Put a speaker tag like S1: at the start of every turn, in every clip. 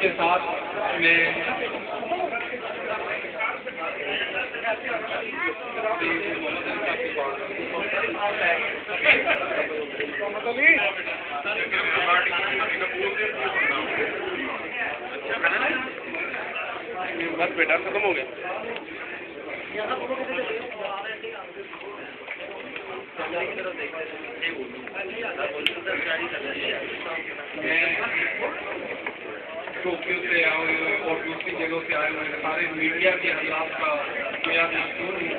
S1: के साथ मैं
S2: बस बेटा खत्म हो गया।
S1: टोक्यो से आए हुए और दूसरी जगहों से आए हुए सारे मीडिया के हालात का मेरा मशहूर हूँ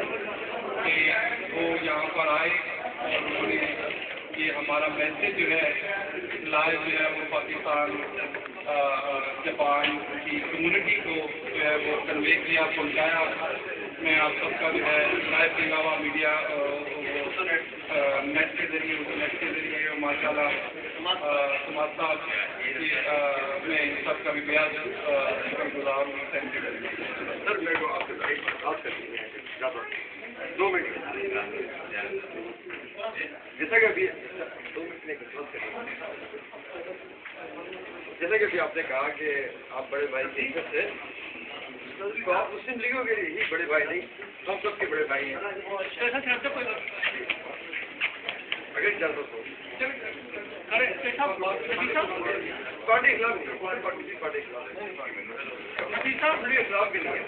S1: कि वो यहाँ पर आए और उन्होंने ये हमारा मैसेज जो है लाइव जो है वो पाकिस्तान जापान की कम्युनिटी को जो है वो कन्वे किया, पहुँचाया। मैं आप सबका जो है लाइव के अलावा मीडिया नेट के जरिए माशाल्लाह समाज साहब मैं सबका भी बेहद शुक्रगुजार हूँ। Thank you.
S2: सर मेरे को आपसे बात करनी है 2 मिनट जैसा कि अभी 2 मिनट में जैसा कि अभी आपने कहा कि आप बड़े भाई की इज्जत से तो आप मुस्लिम लीगों के लिए ही बड़े भाई नहीं, हम सबके बड़े भाई हैं। अगर इजाजत हो पार्टी खिलाफ नहीं, पार्टी खिलाफ भी नहीं है।